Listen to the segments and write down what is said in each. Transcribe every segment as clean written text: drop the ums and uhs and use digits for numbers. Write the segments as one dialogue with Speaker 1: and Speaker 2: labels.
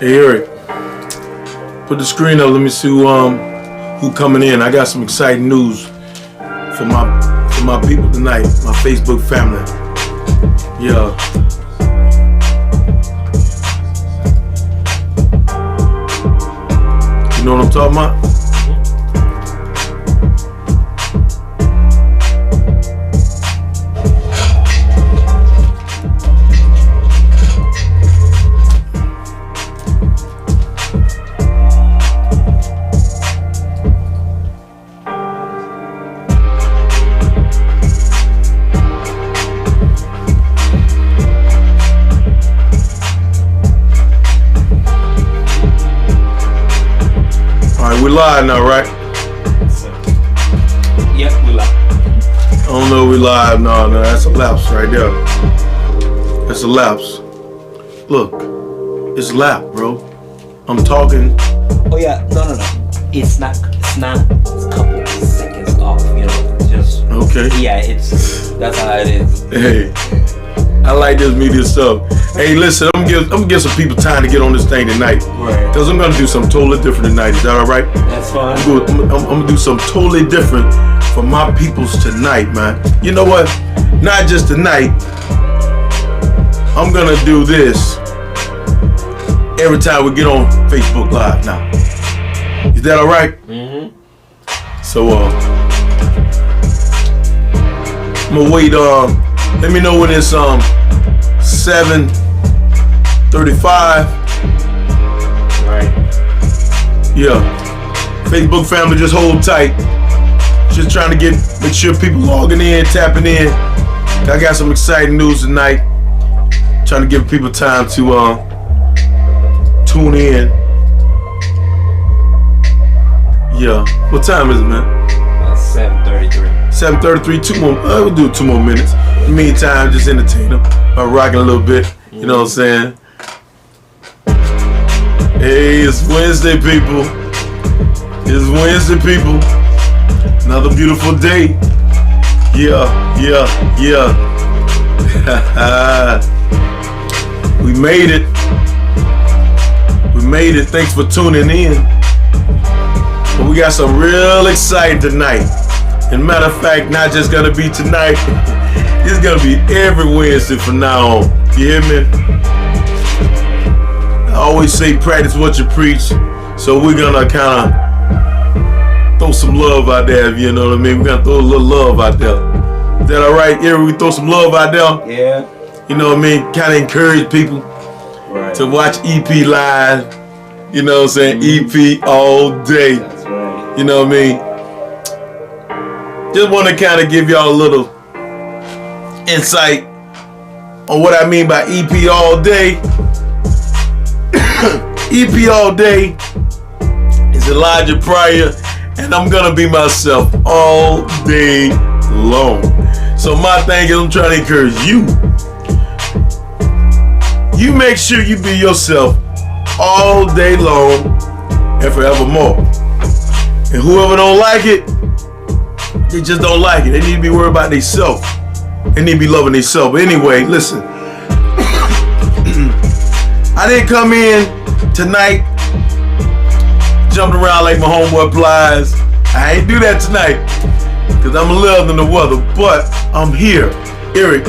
Speaker 1: Hey Eric, put the screen up. Let me see who coming in. I got some exciting news for my people tonight, my Facebook family. Yeah. You know what I'm talking about? We live now, right?
Speaker 2: Yep, we live.
Speaker 1: I don't know if we live. No, that's a lapse right there. That's a lapse. Look, it's lap, bro. I'm talking.
Speaker 2: Oh yeah, no. It's not a couple seconds off, you know. Just
Speaker 1: okay.
Speaker 2: Yeah, that's how it is.
Speaker 1: Hey, I like this media stuff. Hey, listen, I'm gonna give some people time to get on this thing tonight.
Speaker 2: Right.
Speaker 1: Cause I'm gonna do something totally different tonight. Is that all right?
Speaker 2: That's fine.
Speaker 1: I'm gonna do something totally different for my peoples tonight, man. You know what? Not just tonight. I'm gonna do this every time we get on Facebook Live now. Is that all right?
Speaker 2: Mm-hmm.
Speaker 1: So I'm gonna wait. Let me know when it's 7:35.
Speaker 2: Right.
Speaker 1: Yeah. Facebook family, just hold tight. Just trying to make sure people logging in, tapping in. I got some exciting news tonight. Trying to give people time to tune in. Yeah. What time is it, man?
Speaker 2: 7:33.
Speaker 1: 7:33. We'll do 2 more minutes. In the meantime, just entertain them by rocking a little bit. You know what I'm saying? Hey, it's Wednesday, people. It's Wednesday, people. Another beautiful day. Yeah. We made it. Thanks for tuning in. But we got some real exciting tonight. And matter of fact, not just gonna be tonight. It's gonna be every Wednesday from now on. You hear me? I always say practice what you preach. So we're gonna kind of throw some love out there, if you know what I mean. We're gonna throw a little love out there. Is that all right? Here we throw some love out there.
Speaker 2: Yeah.
Speaker 1: You know what I mean? Kind of encourage people to watch EP live. You know what I'm saying? EP all day.
Speaker 2: That's right.
Speaker 1: You know what I mean? Just want to kind of give y'all a little insight on what I mean by EP all day. EP all day is Elijah Pryor, and I'm gonna be myself all day long. So my thing is, I'm trying to encourage you. You make sure you be yourself all day long and forevermore. And whoever don't like it, they just don't like it. They need to be worried about themselves. They need to be loving themselves. But anyway, listen. I didn't come in tonight jumping around like my homeboy Plies. I ain't do that tonight because I'm a little under the weather. But I'm here. Eric,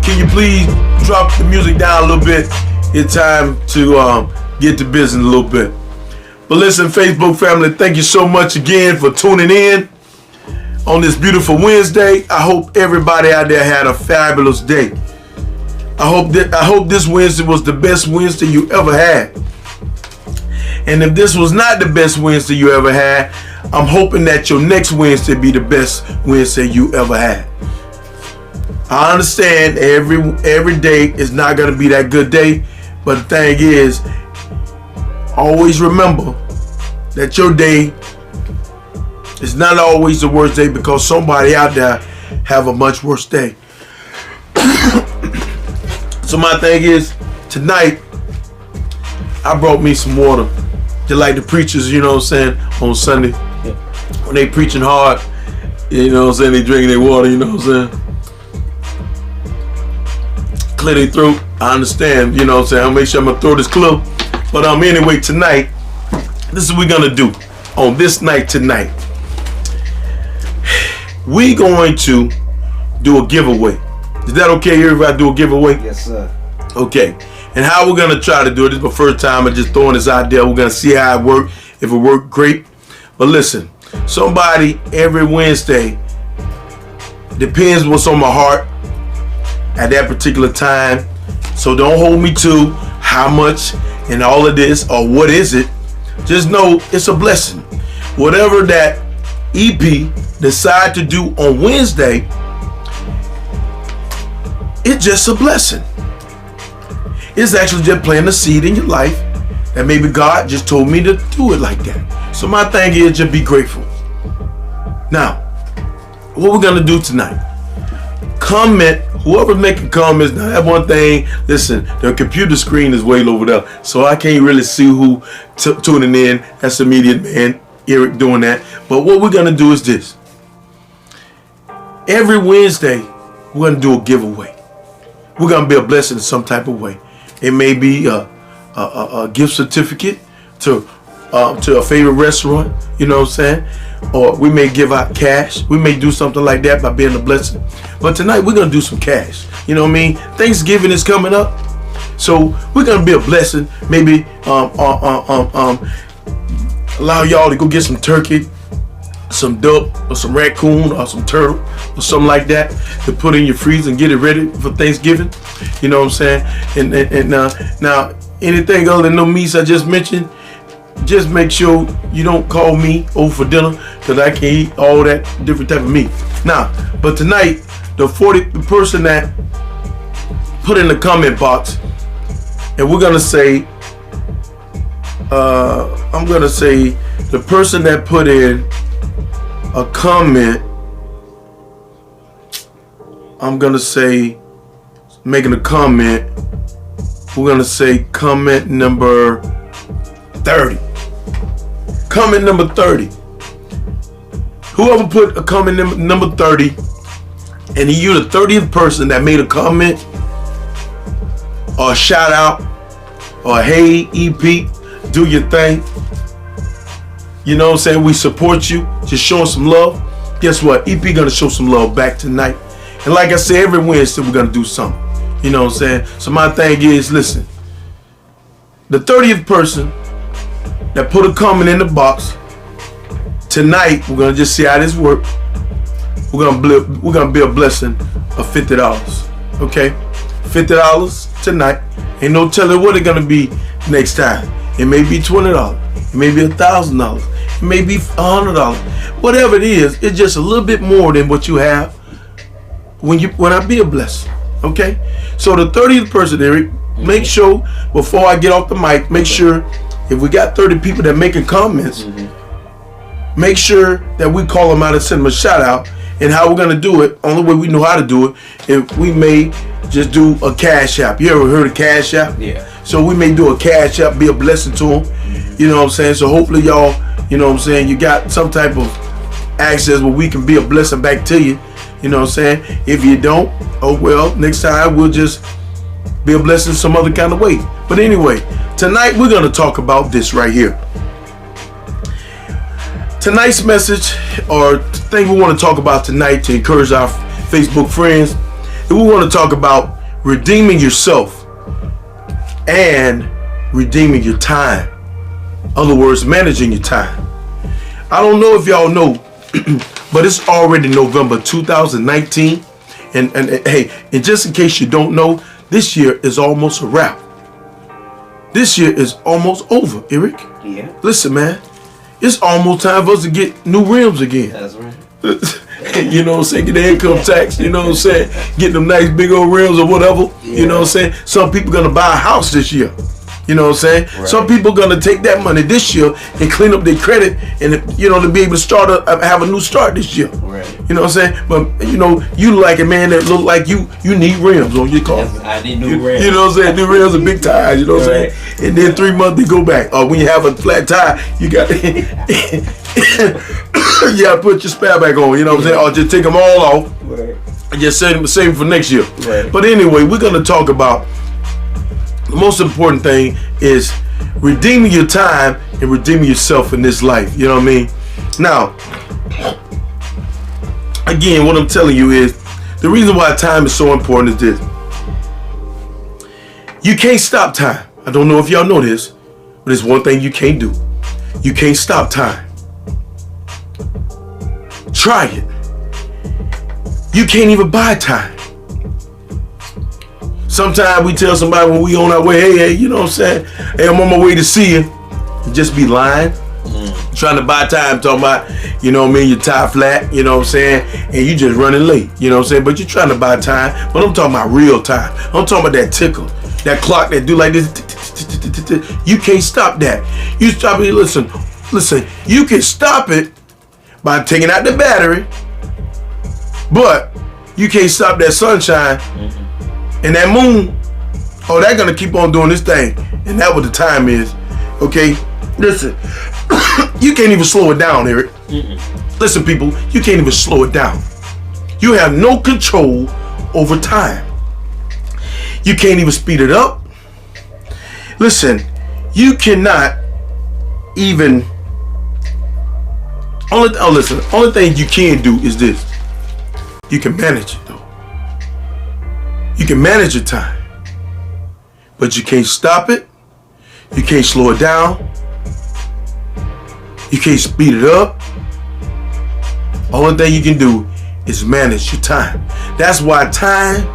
Speaker 1: can you please drop the music down a little bit? It's time to get to business a little bit. But listen, Facebook family, thank you so much again for tuning in on this beautiful Wednesday. I hope everybody out there had a fabulous day. I hope this Wednesday was the best Wednesday you ever had. And if this was not the best Wednesday you ever had, I'm hoping that your next Wednesday be the best Wednesday you ever had. I understand every day is not going to be that good day, but the thing is, always remember that your day is not always the worst day because somebody out there have a much worse day. So my thing is, tonight, I brought me some water. Just like the preachers, you know what I'm saying, on Sunday. When they preaching hard, you know what I'm saying, they drinking their water, you know what I'm saying. Clear their throat, I understand, you know what I'm saying. I'll make sure I'm going to throw this clip. But anyway, tonight, this is what we're gonna do on this night tonight. We going to do a giveaway. Is that okay if I do a giveaway?
Speaker 2: Yes, sir.
Speaker 1: Okay. And how we're gonna try to do it, this is my first time. I'm just throwing this out there. We're gonna see how it works. If it worked, great. But listen, somebody every Wednesday, depends what's on my heart at that particular time. So don't hold me to how much and all of this or what is it. Just know it's a blessing. Whatever that EP decide to do on Wednesday, it's just a blessing. It's actually just planting a seed in your life that maybe God just told me to do it like that. So my thing is just be grateful. Now, what we're gonna do tonight, comment, whoever's making comments. Now that one thing, listen, the computer screen is way over there, so I can't really see who tuning in. That's the immediate man, Eric, doing that. But what we're gonna do is this. Every Wednesday, we're gonna do a giveaway. We're gonna be a blessing in some type of way. It may be a gift certificate to a favorite restaurant, you know what I'm saying? Or we may give out cash. We may do something like that by being a blessing. But tonight we're gonna do some cash. You know what I mean? Thanksgiving is coming up, so we're gonna be a blessing. Maybe allow y'all to go get some turkey, some duck, or some raccoon, or some turtle, or something like that to put in your freezer and get it ready for Thanksgiving. You know what I'm saying? And now anything other than the meats I just mentioned, just make sure you don't call me over for dinner, because I can't eat all that different type of meat. Now, but tonight, the person that put in the comment box, and we're gonna say, I'm gonna say the person that put in a comment, I'm gonna say, making a comment, we're gonna say comment number 30. Comment number 30. Whoever put a comment number 30, and you're the 30th person that made a comment or a shout out or hey EP, do your thing. You know what I'm saying? We support you. Just showing some love. Guess what? EP gonna show some love back tonight. And like I said, every Wednesday we're gonna do something. You know what I'm saying? So my thing is, listen, the 30th person that put a comment in the box tonight, we're gonna just see how this works. We're gonna be a blessing of $50. Okay, $50 tonight. Ain't no telling what it's gonna be next time. It may be $20. It may be $1,000. It may be $100. Whatever it is, it's just a little bit more than what you have when I be a blessing. Okay, so the 30th person, Eric, make sure before I get off the mic, make sure if we got 30 people that making comments, make sure that we call them out and send them a shout out. And how we're gonna do it, only way we know how to do it, if we may just do a cash app. You ever heard of cash app?
Speaker 2: Yeah.
Speaker 1: So we may do a cash app, be a blessing to them. You know what I'm saying? So hopefully y'all, you know what I'm saying, you got some type of access where we can be a blessing back to you. You know what I'm saying? If you don't, oh well, next time we'll just be a blessing some other kind of way. But anyway, tonight we're gonna talk about this right here. Tonight's message, or thing we want to talk about tonight to encourage our Facebook friends, is we want to talk about redeeming yourself and redeeming your time. In other words, managing your time. I don't know if y'all know, but it's already November 2019. And hey, and just in case you don't know, this year is almost a wrap. This year is almost over, Eric.
Speaker 2: Yeah.
Speaker 1: Listen, man. It's almost time for us to get new rims again.
Speaker 2: That's right.
Speaker 1: You know what I'm saying? Get the income tax, you know what I'm saying? Get them nice big old rims or whatever.
Speaker 2: Yeah.
Speaker 1: You know what I'm saying? Some people gonna buy a house this year. You know what I'm saying?
Speaker 2: Right.
Speaker 1: Some people gonna take that money this year and clean up their credit, and you know, to be able to start have a new start this year.
Speaker 2: Right.
Speaker 1: You know what I'm saying? But you know, you like a man that look like you need rims on your car.
Speaker 2: Yes, I need new rims.
Speaker 1: You know what I'm saying? New rims are big tires, you know what I'm saying? And then 3 months they go back. Or when you have a flat tire, you got you gotta put your spare back on, you know what I'm saying? Or just take them all off.
Speaker 2: Right.
Speaker 1: And just save them for next year.
Speaker 2: Right.
Speaker 1: But anyway, we're gonna talk about the most important thing is redeeming your time and redeeming yourself in this life. You know what I mean? Now, again, what I'm telling you is the reason why time is so important is this. You can't stop time. I don't know if y'all know this, but it's one thing you can't do. You can't stop time. Try it. You can't even buy time. Sometimes we tell somebody when we on our way, hey, you know what I'm saying? Hey, I'm on my way to see you. And just be lying. Trying to buy time, talking about, you know what I mean, your tie flat, you know what I'm saying? And you just running late, you know what I'm saying? But you're trying to buy time, but I'm talking about real time. I'm talking about that tickle, that clock that do like this. You can't stop that. You stop it, listen, you can stop it by taking out the battery, but you can't stop that sunshine and that moon. Oh, they're gonna keep on doing this thing. And that's what the time is, okay? Listen, you can't even slow it down, Eric. Listen, people, you can't even slow it down. You have no control over time. You can't even speed it up. Listen, you cannot even. Only thing you can do is this. You can manage it though. You can manage your time, but you can't stop it. You can't slow it down. You can't speed it up. Only thing you can do is manage your time. That's why time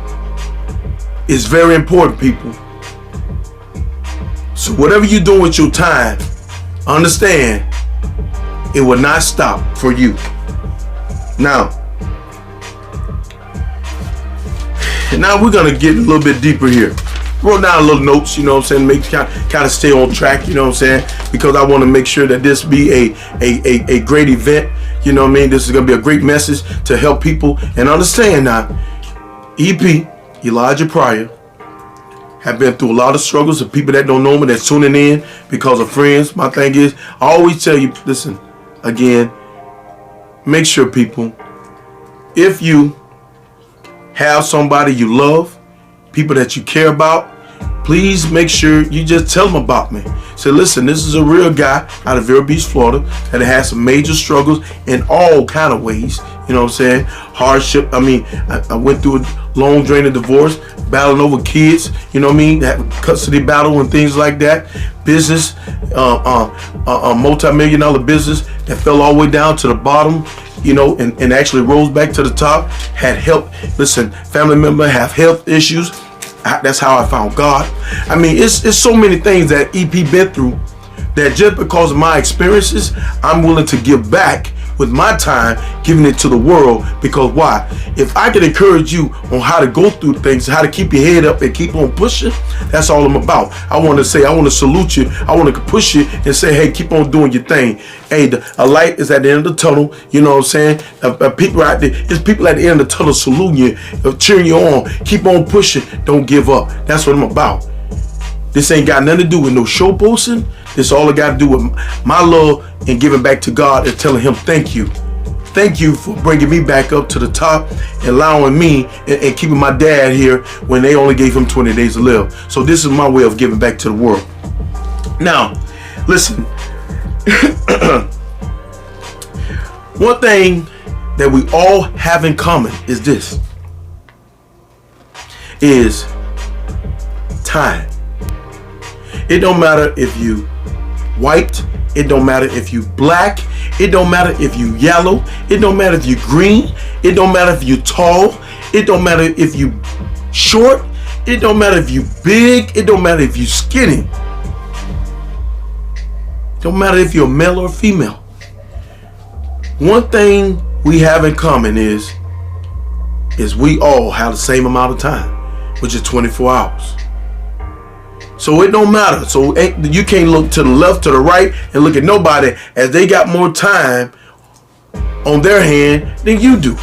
Speaker 1: is very important, people. So whatever you're doing with your time, understand it will not stop for you. Now we're gonna get a little bit deeper here. Wrote down little notes, you know what I'm saying, make kind of stay on track, you know what I'm saying, because I want to make sure that this be a great event, you know what I mean. This is gonna be a great message to help people and understand now. EP Elijah Pryor have been through a lot of struggles. The people that don't know me, that's tuning in because of friends. My thing is, I always tell you, listen, again, make sure, people, if you have somebody you love, people that you care about, please make sure you just tell them about me. Say, listen, this is a real guy out of Vero Beach, Florida, that has some major struggles in all kind of ways. You know what I'm saying? Hardship. I mean, I went through a long drain of divorce, battling over kids, you know what I mean? That custody battle and things like that. Business, a multi-million-dollar business that fell all the way down to the bottom, you know, and actually rose back to the top. Had help. Listen, family member have health issues. That's how I found God. I mean, it's so many things that EP been through that just because of my experiences, I'm willing to give back with my time, giving it to the world. Because why? If I can encourage you on how to go through things, how to keep your head up and keep on pushing, that's all I'm about. I want to salute you. I want to push you and say, hey, keep on doing your thing. Hey, a light is at the end of the tunnel. You know what I'm saying? People out there, it's people at the end of the tunnel saluting you, cheering you on. Keep on pushing. Don't give up. That's what I'm about. This ain't got nothing to do with no show posting. This all I got to do with my love and giving back to God and telling him thank you. Thank you for bringing me back up to the top and allowing me and keeping my dad here when they only gave him 20 days to live. So this is my way of giving back to the world. Now, listen. One thing that we all have in common is this. Is time. It don't matter if you white, it don't matter if you black, it don't matter if you yellow, it don't matter if you green, it don't matter if you tall, it don't matter if you short, it don't matter if you big, it don't matter if you skinny. It don't matter if you're male or female. One thing we have in common is we all have the same amount of time, which is 24 hours. So it don't matter. So you can't look to the left, to the right, and look at nobody as they got more time on their hand than you do.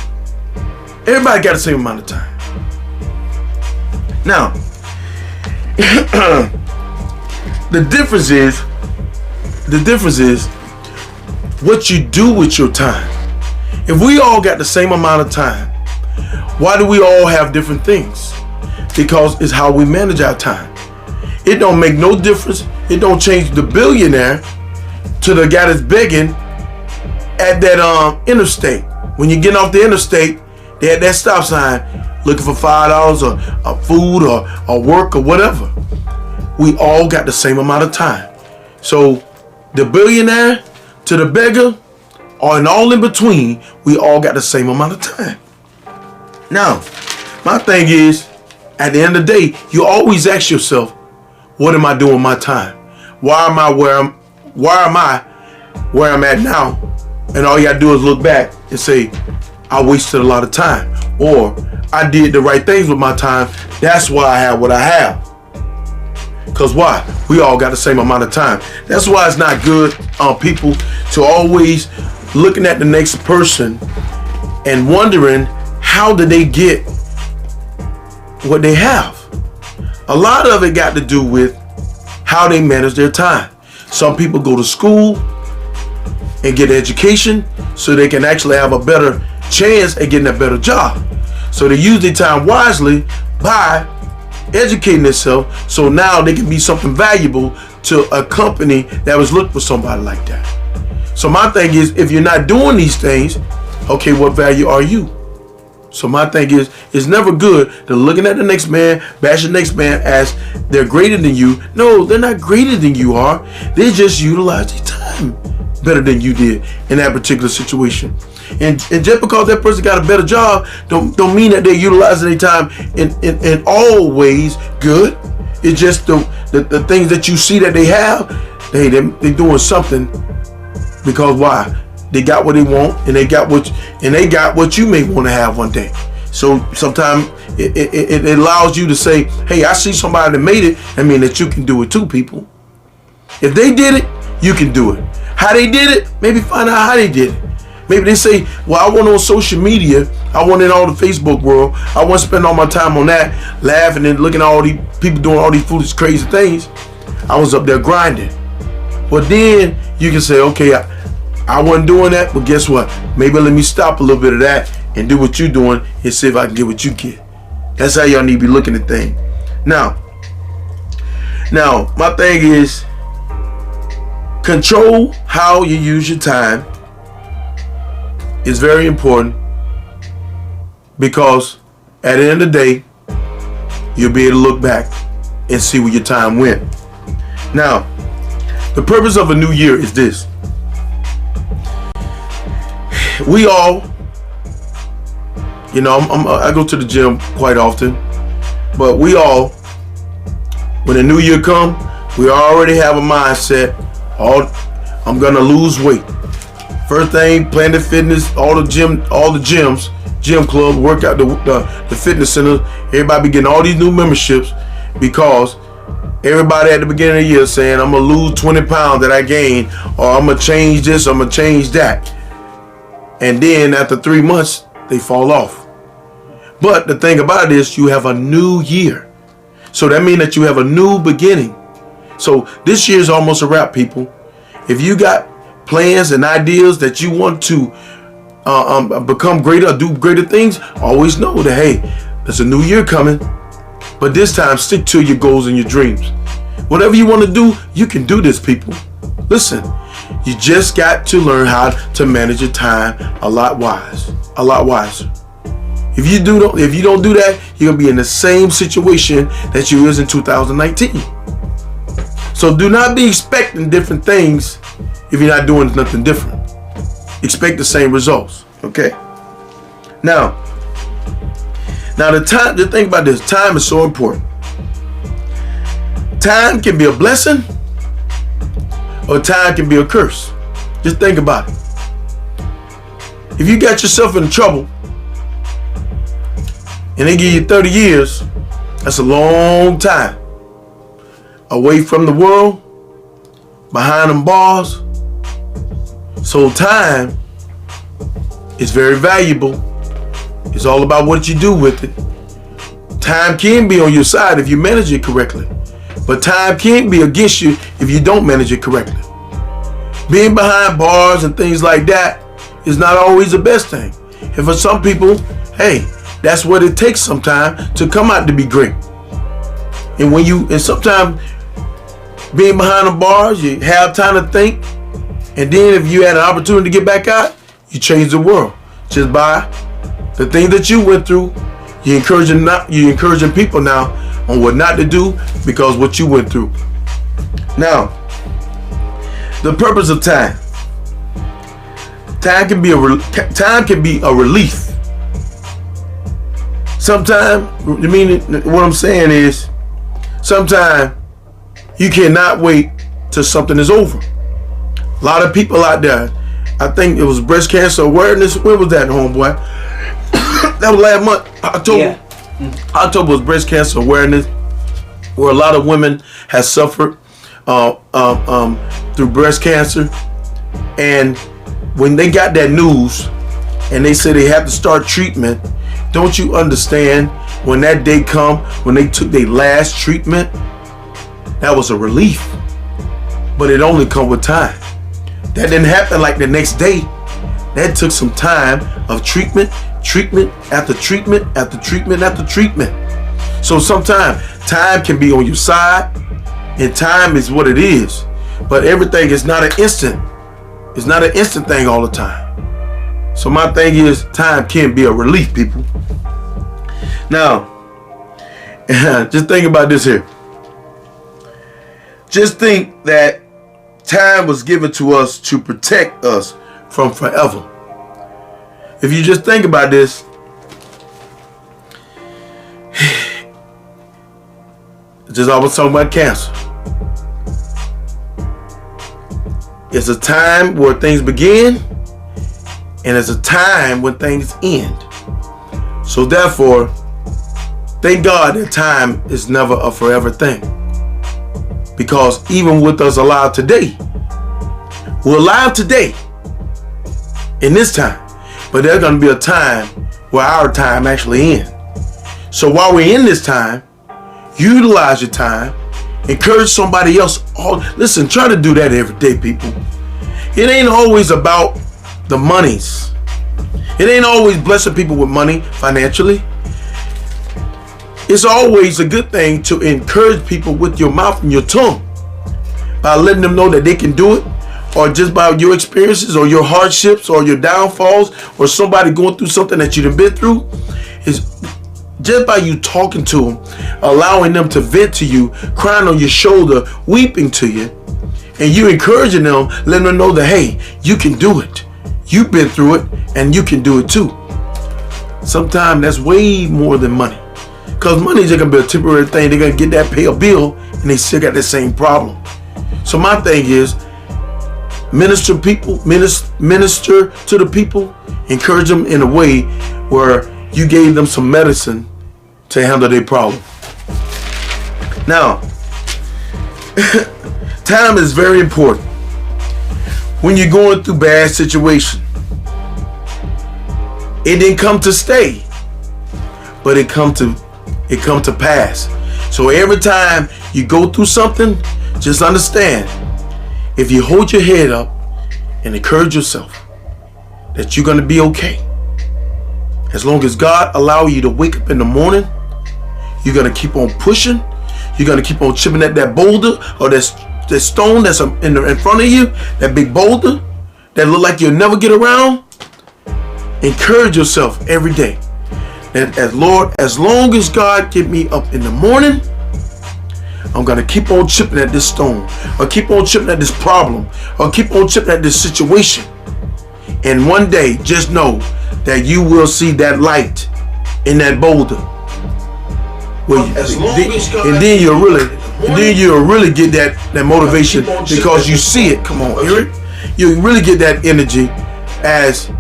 Speaker 1: Everybody got the same amount of time. Now, the difference is what you do with your time. If we all got the same amount of time, why do we all have different things? Because it's how we manage our time. it don't make no difference. It don't change the billionaire to the guy that's begging at that interstate. When you get off the interstate, they had that stop sign looking for $5 or food or work or whatever. We all got the same amount of time. So the billionaire to the beggar, or and all in between, we all got the same amount of time. Now, my thing is, at the end of the day, you always ask yourself, what am I doing with my time? Why am I where I'm at now? And all you gotta do is look back and say, I wasted a lot of time, or I did the right things with my time. That's why I have what I have. Cause why? We all got the same amount of time. That's why it's not good, people, to always looking at the next person and wondering how did they get what they have. A lot of it got to do with how they manage their time. Some people go to school and get education so they can actually have a better chance at getting a better job. So they use their time wisely by educating themselves, so now they can be something valuable to a company that was looking for somebody like that. So my thing is, if you're not doing these things, okay, what value are you? So my thing is, it's never good to looking at the next man, bash the next man as they're greater than you. No, they're not greater than you are. They just utilize their time better than you did in that particular situation. And just because that person got a better job, don't mean that they're utilizing their time in all ways good. It's just the things that you see that they have, they're doing something, because why? They got what they want, and they got what you may want to have one day. So sometimes it allows you to say, hey, I see somebody that made it. I mean that you can do it too, people. If they did it, you can do it. How they did it, maybe find out how they did it. Maybe they say, well, I want on social media, I want in all the Facebook world, I want to spend all my time on that, laughing and looking at all these people doing all these foolish, crazy things. I was up there grinding. Well, then you can say, okay, I wasn't doing that, but guess what? Maybe let me stop a little bit of that and do what you're doing and see if I can get what you get. That's how y'all need to be looking at things. Now, my thing is, control how you use your time is very important, because at the end of the day, you'll be able to look back and see where your time went. Now, the purpose of a new year is this. We all, I go to the gym quite often, but we all, when the new year comes, we already have a mindset, I'm gonna lose weight. First thing, Planet Fitness, all the gyms, gym clubs, workout, the fitness centers, everybody be getting all these new memberships, because everybody at the beginning of the year saying, I'm gonna lose 20 pounds that I gained, or I'm gonna change this, I'm gonna change that. And then after 3 months, they fall off. But the thing about it is, you have a new year. So that means that you have a new beginning. So this year is almost a wrap, people. If you got plans and ideas that you want to become greater, do greater things, always know that, hey, there's a new year coming, but this time stick to your goals and your dreams. Whatever you want to do, you can do this, people. Listen, you just got to learn how to manage your time a lot wiser. If you don't do that, you're gonna be in the same situation that you was in 2019. So do not be expecting different things if you're not doing nothing different. Expect the same results. Okay. Now the thing about this, time is so important. Time can be a blessing, or time can be a curse. Just think about it. If you got yourself in trouble and they give you 30 years, that's a long time. Away from the world, behind them bars. So time is very valuable. It's all about what you do with it. Time can be on your side if you manage it correctly, but time can be against you if you don't manage it correctly. Being behind bars and things like that is not always the best thing. And for some people, hey, that's what it takes sometimes to come out to be great. And sometimes being behind the bars, you have time to think, and then if you had an opportunity to get back out, you change the world just by the things that you went through. You're encouraging people now on what not to do because what you went through. Now, the purpose of time. Time can be a relief. Sometimes, what I'm saying is, sometimes you cannot wait till something is over. A lot of people out there, I think it was breast cancer awareness. When was that, homeboy? That was last month, October.
Speaker 2: Yeah.
Speaker 1: October was breast cancer awareness, where a lot of women have suffered through breast cancer. And when they got that news and they said they had to start treatment, don't you understand when that day come, when they took their last treatment, that was a relief. But it only come with time. That didn't happen like the next day. That took some time of treatment after treatment after treatment after treatment. So sometimes time can be on your side, and time is what it is. But everything is not an instant. It's not an instant thing all the time. So my thing is, time can be a relief, people. Now, just think about this here. Just think that time was given to us to protect us from forever. If you just think about this, just I was talking about cancer. It's a time where things begin, and it's a time when things end. So therefore, thank God that time is never a forever thing. Because even with us alive today, we're alive today in this time, but there's going to be a time where our time actually ends. So while we're in this time, utilize your time, encourage somebody else. Listen, try to do that every day, people. It ain't always about the monies. It ain't always blessing people with money financially. It's always a good thing to encourage people with your mouth and your tongue by letting them know that they can do it, or just by your experiences or your hardships or your downfalls or somebody going through something that you've been through. Is just by you talking to them, allowing them to vent to you, crying on your shoulder, weeping to you, and you encouraging them, letting them know that, hey, you can do it. You've been through it and you can do it too. Sometimes that's way more than money. Because money is going to be a temporary thing. They're going to get that, pay a bill, and they still got the same problem. So my thing is, minister to the people, encourage them in a way where you gave them some medicine to handle their problem. Now, time is very important. When you're going through bad situation, it didn't come to stay, but it come to pass. So every time you go through something, just understand, if you hold your head up and encourage yourself that you're going to be okay. As long as God allow you to wake up in the morning, you're going to keep on pushing. You're going to keep on chipping at that boulder or that stone that's in front of you, that big boulder that look like you'll never get around. Encourage yourself every day. And as long as God get me up in the morning, I'm going to keep on chipping at this stone, or keep on chipping at this problem, or keep on chipping at this situation. And one day, just know that you will see that light in that boulder. And then you'll really get that motivation because you see it. Come on, hear it? You really get that energy as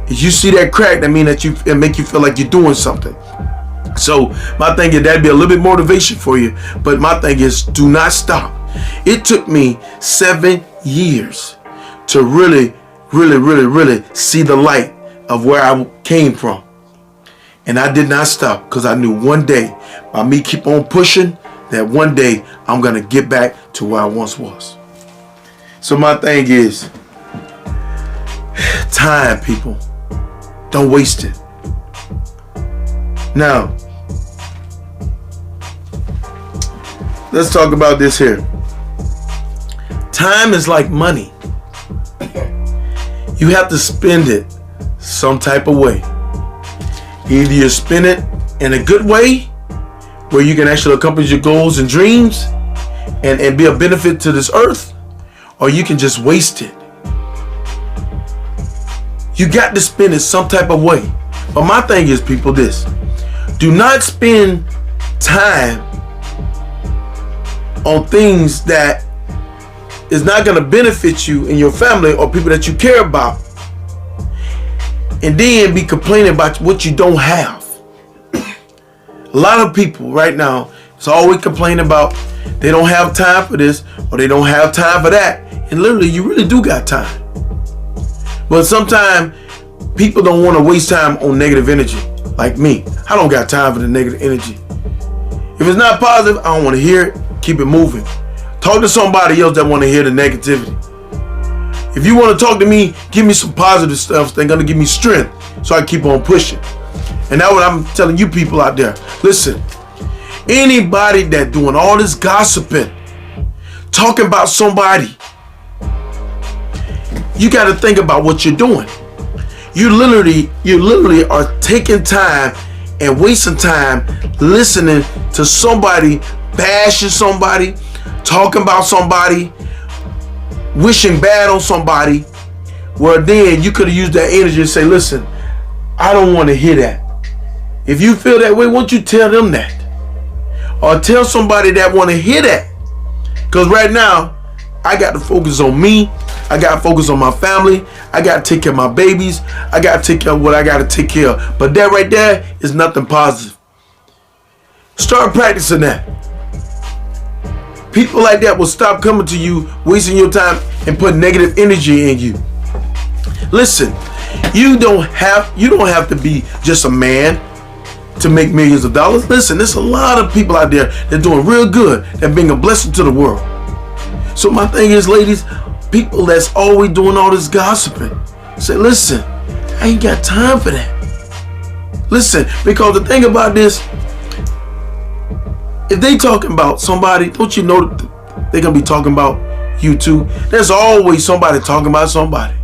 Speaker 1: you see that crack. That means that it make you feel like you're doing something. So my thing is, that'd be a little bit motivation for you. But my thing is, do not stop. It took me 7 years to really see the light of where I came from. And I did not stop, because I knew one day, by me keep on pushing, that one day I'm going to get back to where I once was. So my thing is, time, people. Don't waste it. Now, let's talk about this here. Time is like money. You have to spend it some type of way. Either you spend it in a good way, where you can actually accomplish your goals and dreams and be a benefit to this earth, or you can just waste it. You got to spend it some type of way. But my thing is, people, this: do not spend time on things that is not going to benefit you and your family or people that you care about, and then be complaining about what you don't have. A lot of people right now is always complaining about they don't have time for this or they don't have time for that. And literally, you really do got time. But sometimes people don't want to waste time on negative energy. Like me, I don't got time for the negative energy. If it's not positive, I don't want to hear it. Keep it moving. Talk to somebody else that want to hear the negativity. If you want to talk to me, give me some positive stuff that's going to give me strength so I keep on pushing. And that's what I'm telling you people out there. Listen, anybody that doing all this gossiping, talking about somebody, you got to think about what you're doing. You literally are taking time and wasting time listening to somebody bashing somebody, talking about somebody, wishing bad on somebody. Well, then you could have used that energy and say, listen, I don't want to hear that. If you feel that way, why don't you tell them that? Or tell somebody that want to hear that. Because right now, I got to focus on me. I got to focus on my family. I got to take care of my babies. I got to take care of what I got to take care of. But that right there is nothing positive. Start practicing that. People like that will stop coming to you, wasting your time, and put negative energy in you. Listen, you don't have to be just a man to make millions of dollars. Listen, there's a lot of people out there that are doing real good, that being a blessing to the world. So my thing is, ladies, people that's always doing all this gossiping, say, listen, I ain't got time for that. Listen, because the thing about this, if they talking about somebody, don't you know they're going to be talking about you too? There's always somebody talking about somebody.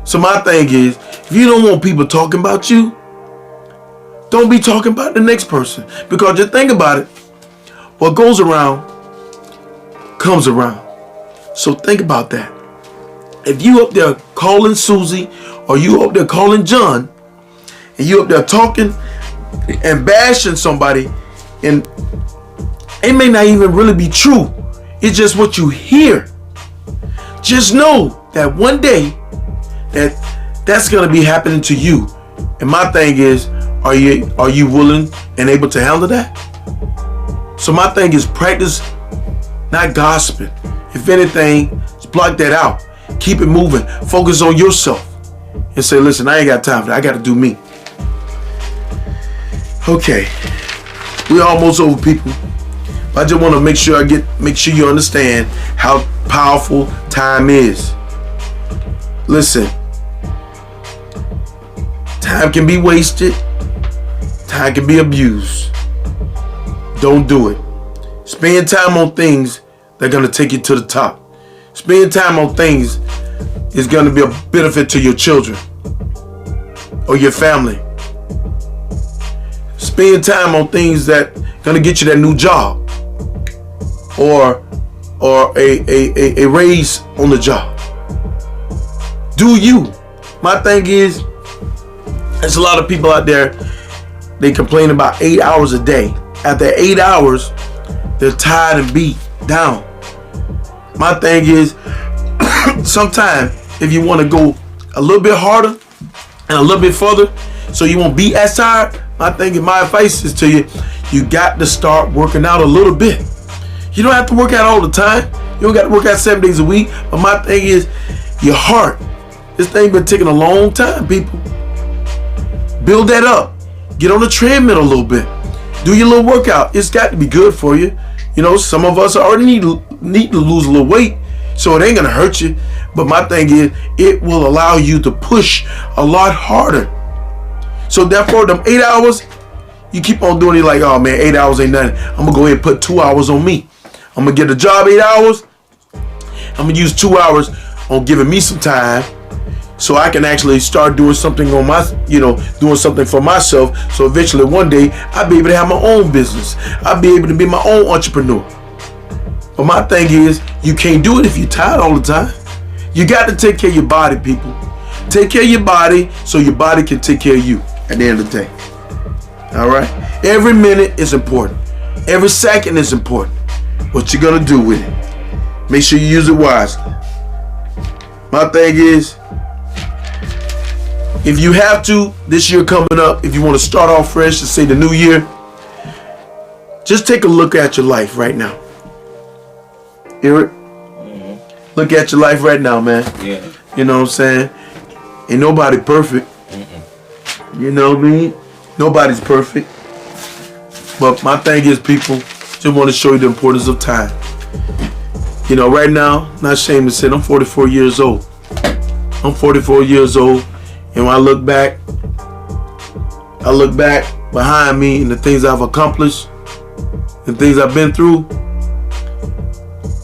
Speaker 1: So my thing is, if you don't want people talking about you, don't be talking about the next person. Because just think about it. What goes around comes around. So think about that. If you up there calling Susie, or you up there calling John, and you up there talking and bashing somebody, and it may not even really be true, it's just what you hear, just know that one day that's going to be happening to you. And my thing is, are you willing and able to handle that? So my thing is, practice not gossiping. If anything, just block that out. Keep it moving. Focus on yourself and say, listen, I ain't got time for that. I got to do me. Okay, we're almost over, people. I just want to make sure you understand how powerful time is. Listen, time can be wasted. Time can be abused. Don't do it. Spend time on things that are going to take you to the top. Spend time on things is going to be a benefit to your children or your family. Spend time on things that are going to get you that new job or a raise on the job. Do you? My thing is, there's a lot of people out there, they complain about 8 hours a day. After 8 hours, they're tired and beat down. My thing is, sometimes if you want to go a little bit harder and a little bit further, so you won't be as tired, my advice is to you, you got to start working out a little bit. You don't have to work out all the time. You don't got to work out 7 days a week. But my thing is, your heart. This thing been taking a long time, people. Build that up. Get on the treadmill a little bit. Do your little workout. It's got to be good for you. You know, some of us already need to lose a little weight, so it ain't going to hurt you. But my thing is, it will allow you to push a lot harder. So therefore, them 8 hours, you keep on doing it like, oh man, 8 hours ain't nothing. I'm going to go ahead and put 2 hours on me. I'm going to get a job 8 hours. I'm gonna use 2 hours on giving me some time, so I can actually start doing something on my, doing something for myself. So eventually one day I'll be able to have my own business. I'll be able to be my own entrepreneur. But my thing is, you can't do it if you're tired all the time. You got to take care of your body, people. Take care of your body so your body can take care of you at the end of the day. All right? Every minute is important. Every second is important. What you're going to do with it. Make sure you use it wisely. My thing is, if you have to, this year coming up, if you want to start off fresh and say the new year, just take a look at your life right now. Hear it? Mm-hmm. Look at your life right now, man.
Speaker 2: Yeah.
Speaker 1: You know what I'm saying? Ain't nobody perfect. Mm-mm. You know what I mean? Nobody's perfect. But my thing is, people, just want to show you the importance of time. Right now, not ashamed to say, I'm 44 years old. I'm 44 years old. And when I look back behind me and the things I've accomplished and things I've been through,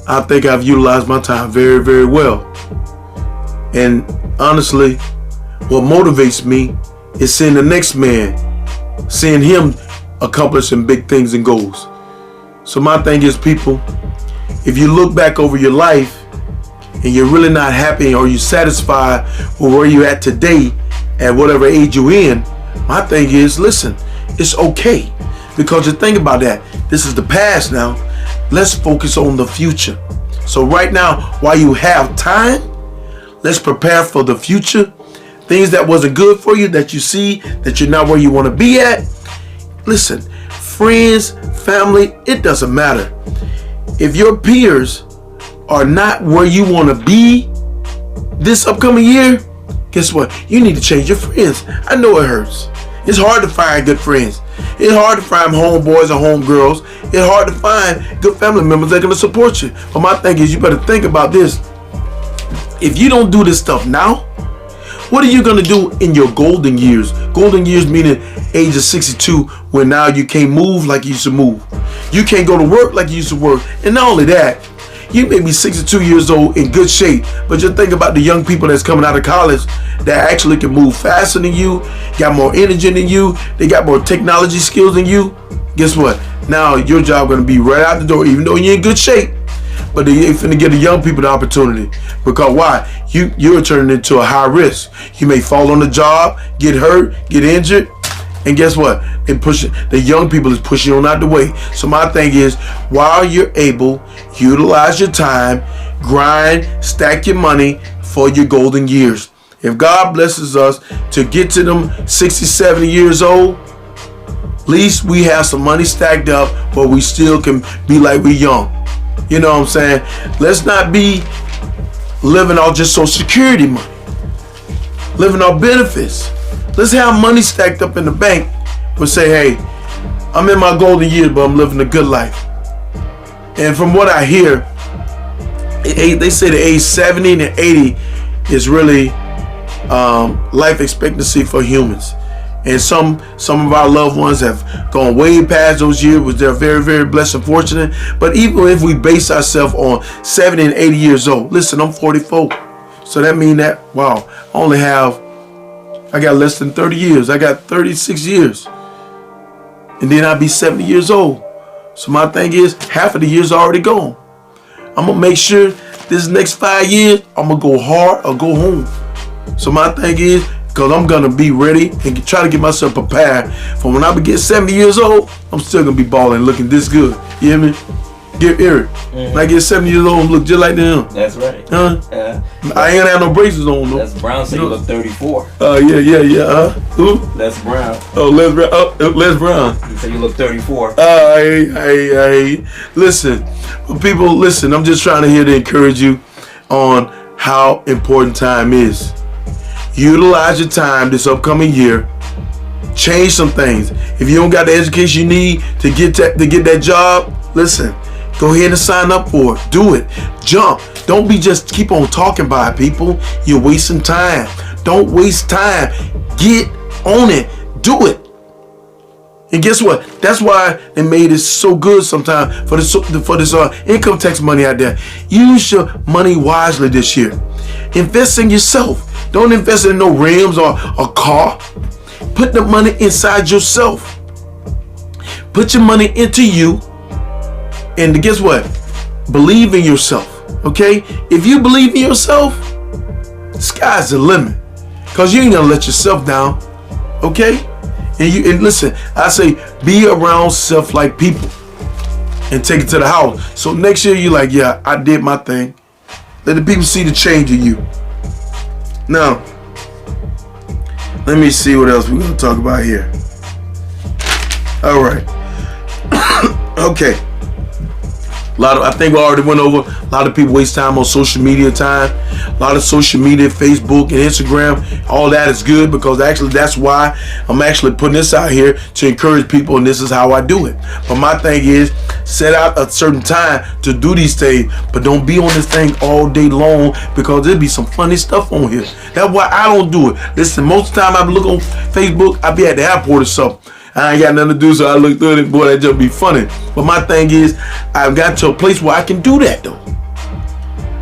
Speaker 1: I think I've utilized my time very, very well. And honestly, what motivates me is seeing the next man, seeing him accomplishing big things and goals. So my thing is, people, if you look back over your life and you're really not happy or you're satisfied with where you're at today at whatever age you're in, my thing is, listen, it's okay. Because you think about that, this is the past now. Let's focus on the future. So right now, while you have time, let's prepare for the future. Things that wasn't good for you, that you see that you're not where you want to be at. Listen, friends, family, it doesn't matter. If your peers are not where you want to be this upcoming year, guess what? You need to change your friends. I know it hurts. It's hard to find good friends. It's hard to find homeboys or homegirls. It's hard to find good family members that are going to support you. But my thing is, you better think about this. If you don't do this stuff now, what are you going to do in your golden years? Golden years meaning age of 62, when now you can't move like you used to move. You can't go to work like you used to work. And not only that, you may be 62 years old in good shape, but just think about the young people that's coming out of college that actually can move faster than you, got more energy than you, they got more technology skills than you. Guess what? Now your job going to be right out the door, even though you're in good shape. But they ain't finna give the young people the opportunity. Because why? You're turning into a high risk. You may fall on the job, get hurt, get injured. And guess what? The young people is pushing you on out the way. So my thing is, while you're able, utilize your time, grind, stack your money for your golden years. If God blesses us to get to them 60, 70 years old, at least we have some money stacked up, but we still can be like we young. You know what I'm saying? Let's not be living off just Social Security money, living off benefits. Let's have money stacked up in the bank. But say, hey, I'm in my golden years, but I'm living a good life. And from what I hear, they say the age 70 and 80 is really life expectancy for humans. And some of our loved ones have gone way past those years, which they're very, very blessed and fortunate. But even if we base ourselves on 70 and 80 years old, listen, I'm 44. So that means that, wow, I got less than 30 years. I got 36 years. And then I'll be 70 years old. So my thing is, half of the years already gone. I'm going to make sure this next 5 years, I'm going to go hard or go home. So my thing is, because I'm going to be ready and try to get myself prepared for when I get 70 years old, I'm still going to be balling looking this good. You hear me? Get Eric. Mm-hmm. When I get 70 years old, I'm look just like them.
Speaker 2: That's right.
Speaker 1: Huh? I ain't have no braces on though.
Speaker 2: Les Brown said you look 34.
Speaker 1: Yeah. Who?
Speaker 2: Les Brown.
Speaker 1: Oh, Les Brown. Les Brown.
Speaker 2: He said you look 34.
Speaker 1: Listen, people, listen. I'm just trying to here to encourage you on how important time is. Utilize your time this upcoming year. Change some things. If you don't got the education you need to get that job, listen. Go ahead and sign up for it. Do it. Jump. Don't be just keep on talking about it, people. You're wasting time. Don't waste time. Get on it. Do it. And guess what? That's why they made it so good sometimes for this income tax money out there. Use your money wisely this year. Invest in yourself. Don't invest in no rims or a car. Put the money inside yourself. Put your money into you. And guess what? Believe in yourself. Okay? If you believe in yourself, the sky's the limit. Because you ain't gonna let yourself down. Okay? And listen, I say be around self-like people and take it to the house. So next year you're like, yeah, I did my thing. Let the people see the change in you. Now, let me see what else we're gonna talk about here. All right. Okay. I think we already went over. A lot of people waste time on social media time. A lot of social media, Facebook and Instagram, all that is good because actually that's why I'm actually putting this out here to encourage people, and this is how I do it. But my thing is, set out a certain time to do these things, but don't be on this thing all day long because there'll be some funny stuff on here. That's why I don't do it. Listen, most of the time I look on Facebook, I be at the airport or something. I ain't got nothing to do, so I look through it. Boy, that just be funny. But my thing is, I've got to a place where I can do that, though.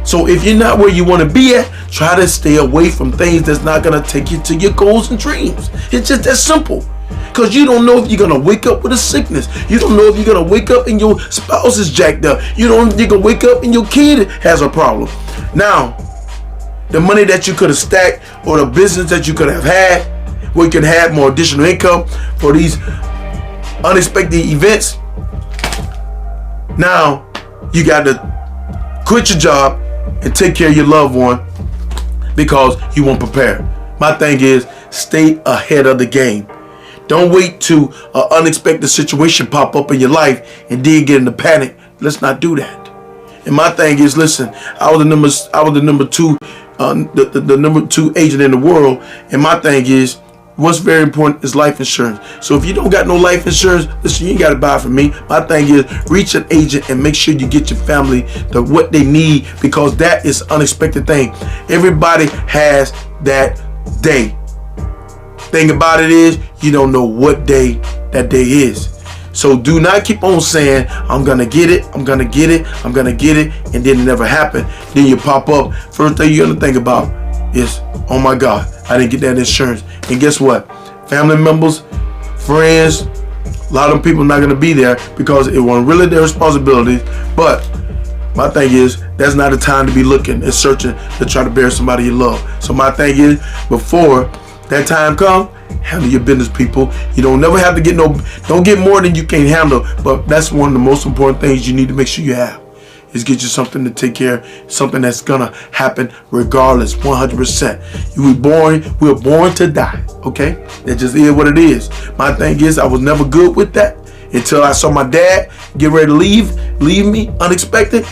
Speaker 1: So if you're not where you want to be at, try to stay away from things that's not going to take you to your goals and dreams. It's just that simple. Because you don't know if you're going to wake up with a sickness. You don't know if you're going to wake up and your spouse is jacked up. You don't know if you're going to wake up and your kid has a problem. Now, the money that you could have stacked or the business that you could have had, where you can have more additional income for these unexpected events. Now, you got to quit your job and take care of your loved one because you weren't prepared. My thing is, stay ahead of the game. Don't wait till an unexpected situation pop up in your life and then get into panic. Let's not do that. And my thing is, listen, I was the number two agent in the world, and my thing is, what's very important is life insurance. So if you don't got no life insurance, listen, you ain't got to buy it from me. My thing is, reach an agent and make sure you get your family what they need, because that is an unexpected thing. Everybody has that day. Thing about it is, you don't know what day that day is. So do not keep on saying, I'm going to get it, I'm going to get it, I'm going to get it, and then it never happened. Then you pop up. First thing you're going to think about is, oh my God, I didn't get that insurance. And guess what? Family members, friends, a lot of people not going to be there because it wasn't really their responsibility. But my thing is, that's not the time to be looking and searching to try to bury somebody you love. So my thing is, before that time comes, handle your business, people. You don't never have to get don't get more than you can handle. But that's one of the most important things you need to make sure you have. Is get you something to take care of, something that's gonna happen regardless, 100%. We're born to die, okay? That just is what it is. My thing is, I was never good with that until I saw my dad get ready to leave me unexpected.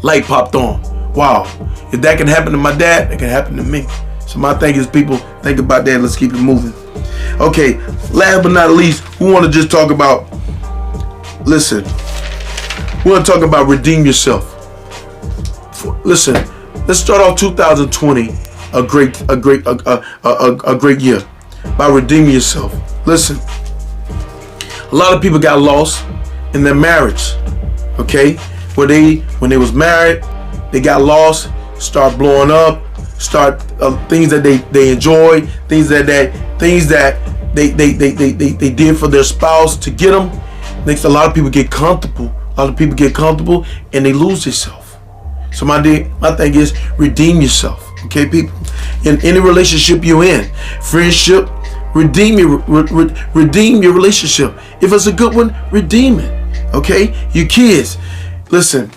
Speaker 1: Light popped on. Wow, if that can happen to my dad, it can happen to me. So my thing is, people, think about that. Let's keep it moving. Okay, last but not least, we want to just talk about, listen, we want to talk about redeem yourself. Listen, let's start off 2020 a great year by redeeming yourself. Listen, a lot of people got lost in their marriage. Okay, when they was married, they got lost, start blowing up, start things that they enjoy, things that they did for their spouse to get them. Next, a lot of people get comfortable. A lot of people get comfortable and they lose themselves. So my thing is, redeem yourself. Okay, people? In any relationship you're in, friendship, redeem your relationship. If it's a good one, redeem it. Okay? Your kids, listen,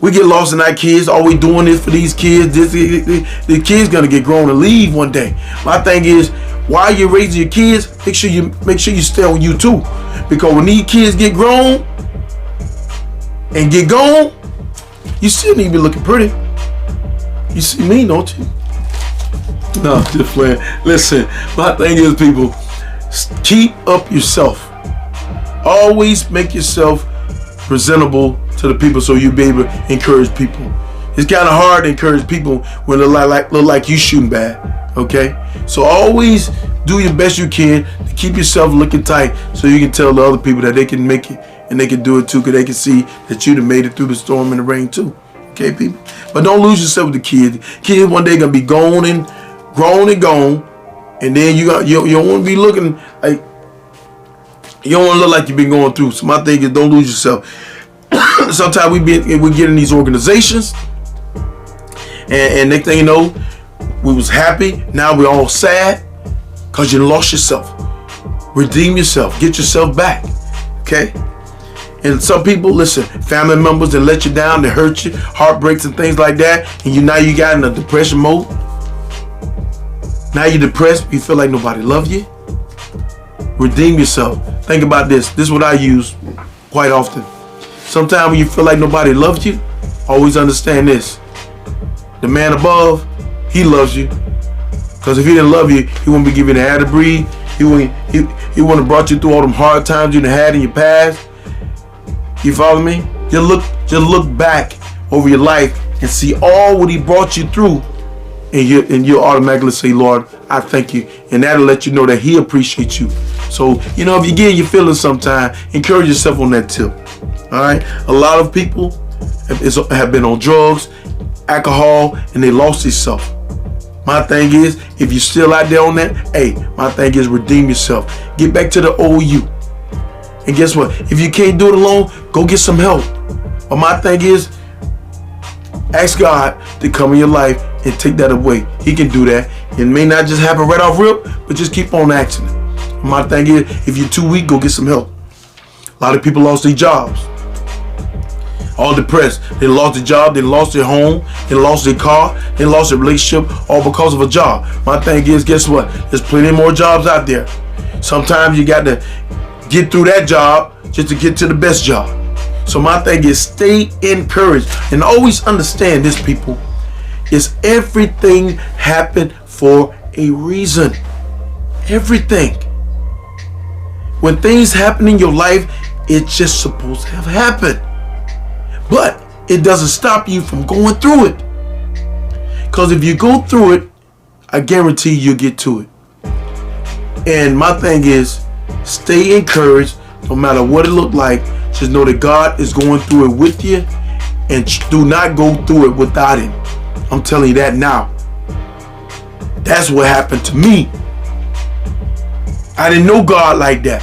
Speaker 1: we get lost in our kids. All we doing is for these kids. The kids gonna get grown and leave one day. My thing is, while you're raising your kids, make sure you stay on you too. Because when these kids get grown and get gone, you still need to be looking pretty. You see me, don't you? No, just playing. Listen, my thing is, people, keep up yourself. Always make yourself presentable to the people so you'll be able to encourage people. It's kind of hard to encourage people when they look like you shooting bad. Okay? So always do your best you can to keep yourself looking tight so you can tell the other people that they can make it and they can do it too, because they can see that you done made it through the storm and the rain too. Okay, people? But don't lose yourself with the kids. Kids one day gonna be gone and grown and gone, and then you don't want to be looking like, you don't want to look like you've been going through. So my thing is, don't lose yourself. Sometimes we get in these organizations, and next thing you know, we was happy. Now we're all sad because you lost yourself. Redeem yourself. Get yourself back. Okay? And some people, listen, family members that let you down, that hurt you, heartbreaks and things like that, and now you got in a depression mode. Now you're depressed. You feel like nobody loves you. Redeem yourself. Think about this. This is what I use quite often. Sometimes when you feel like nobody loves you, always understand this. The man above, he loves you. Because if he didn't love you, he wouldn't be giving you the air to breathe. He wouldn't have brought you through all them hard times you done had in your past. You follow me? Just look back over your life and see all what he brought you through. And you'll automatically say, Lord, I thank you. And that'll let you know that he appreciates you. So, if you get your feelings sometime, encourage yourself on that tip. All right? A lot of people have been on drugs, alcohol, and they lost themselves. My thing is, if you're still out there on that, hey, my thing is redeem yourself. Get back to the old you. And guess what? If you can't do it alone, go get some help. But my thing is, ask God to come in your life and take that away. He can do that. It may not just happen right off rip, but just keep on asking. My thing is, if you're too weak, go get some help. A lot of people lost their jobs. All depressed. They lost their job, they lost their home, they lost their car, they lost their relationship, all because of a job. My thing is, guess what? There's plenty more jobs out there. Sometimes you got to get through that job just to get to the best job. So my thing is, stay encouraged and always understand this, people. Is everything happened for a reason. Everything. When things happen in your life, it's just supposed to have happened. But it doesn't stop you from going through it. Because if you go through it, I guarantee you'll get to it. And my thing is, stay encouraged no matter what it looked like. Just know that God is going through it with you, and do not go through it without him. I'm telling you that now. That's what happened to me. I didn't know God like that.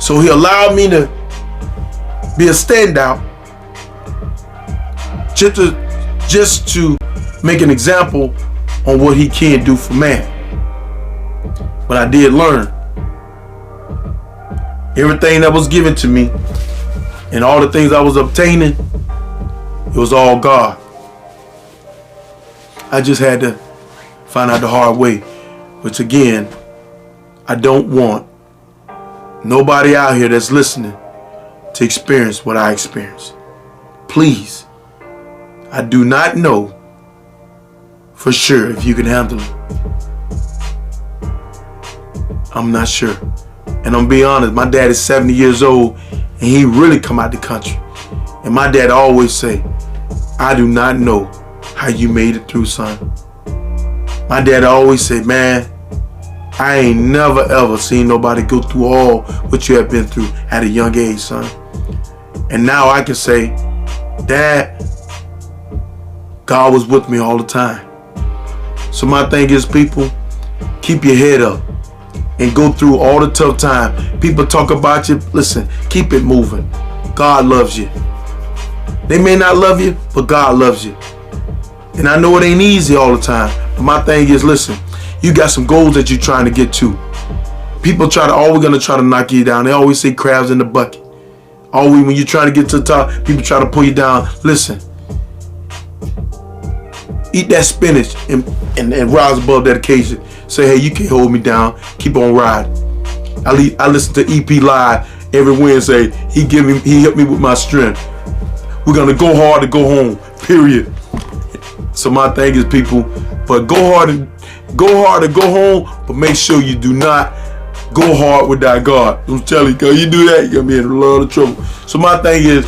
Speaker 1: So he allowed me to be a standout just to make an example on what he can do for man. But I did learn. Everything that was given to me and all the things I was obtaining, it was all God. I just had to find out the hard way. Which again, I don't want nobody out here that's listening to experience what I experienced. Please, I do not know for sure if you can handle it. I'm not sure. And I'm being honest, my dad is 70 years old and he really come out the country. And my dad always say, I do not know how you made it through, son. My dad always say, man, I ain't never ever seen nobody go through all what you have been through at a young age, son. And now I can say, Dad, God was with me all the time. So my thing is, people, keep your head up and go through all the tough time. People talk about you. Listen, keep it moving. God loves you. They may not love you, but God loves you. And I know it ain't easy all the time. But my thing is, listen, you got some goals that you're trying to get to. People always gonna try to knock you down. They always say crabs in the bucket. Always when you're trying to get to the top, people try to pull you down. Listen, eat that spinach and rise above that occasion. Say, hey, you can't hold me down. Keep on riding. I listen to EP Live every Wednesday. He helped me with my strength. We're gonna go hard to go home. Period. So my thing is, people, but go hard to go home, but make sure you do not go hard without God. I'm telling you, because you do that, you're gonna be in a lot of trouble. So my thing is,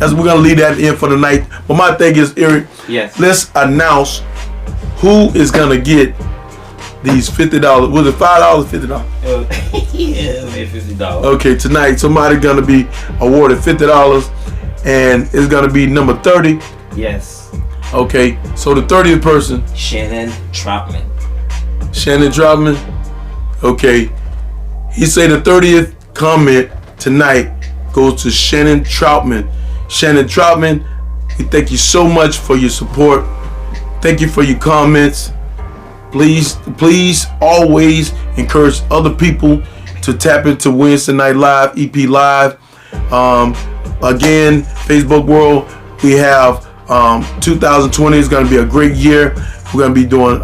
Speaker 1: we're gonna leave that in for the night. But my thing is, Eric,
Speaker 2: yes,
Speaker 1: let's announce who is gonna get these $50. Was it $5, $50?
Speaker 2: Yeah, man, $50.
Speaker 1: Okay, tonight somebody gonna be awarded $50, and it's gonna be number 30.
Speaker 2: Yes.
Speaker 1: Okay, so the 30th person,
Speaker 2: Shannon Troutman.
Speaker 1: Shannon Troutman. Okay, he said the 30th comment tonight goes to Shannon Troutman. Shannon Troutman, we thank you so much for your support. Thank you for your comments. Please always encourage other people to tap into Wednesday Night Live, EP Live. Again, Facebook world, we have 2020 is going to be a great year. We're going to be doing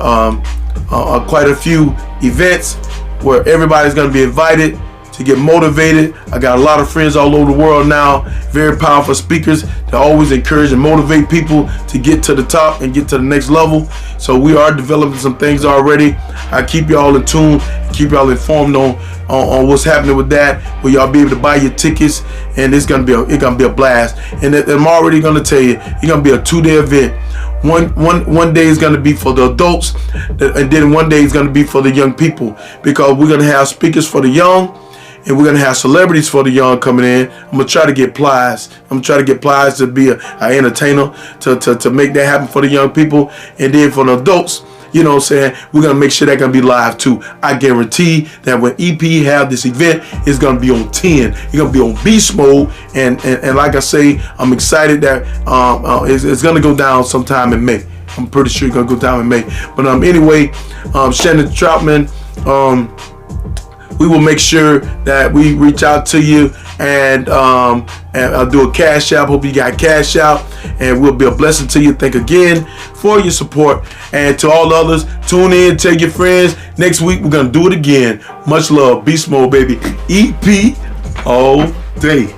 Speaker 1: quite a few events where everybody's going to be invited to get motivated. I got a lot of friends all over the world now, very powerful speakers that always encourage and motivate people to get to the top and get to the next level. So we are developing some things already. I keep y'all in tune, keep y'all informed on what's happening with that, where y'all be able to buy your tickets, and it's gonna be a blast. And I'm already gonna tell you, it's gonna be a 2-day event. One day is gonna be for the adults, and then one day is gonna be for the young people, because we're gonna have speakers for the young, and we're gonna have celebrities for the young coming in. I'm gonna try to get Plies. I'm gonna try to get Plies to be an entertainer to make that happen for the young people, and then for the adults, you know what I'm saying, we're gonna make sure that's gonna be live too. I guarantee that when EP have this event, it's gonna be on 10. It's gonna be on beast mode, and like I say, I'm excited that it's gonna go down sometime in May. I'm pretty sure it's gonna go down in May. But anyway, Shannon Troutman, we will make sure that we reach out to you, and I'll do a cash out. Hope you got cash out, and we'll be a blessing to you. Thank again for your support, and to all others, tune in, tell your friends. Next week we're gonna do it again. Much love, Beast Mode, baby. EP all day.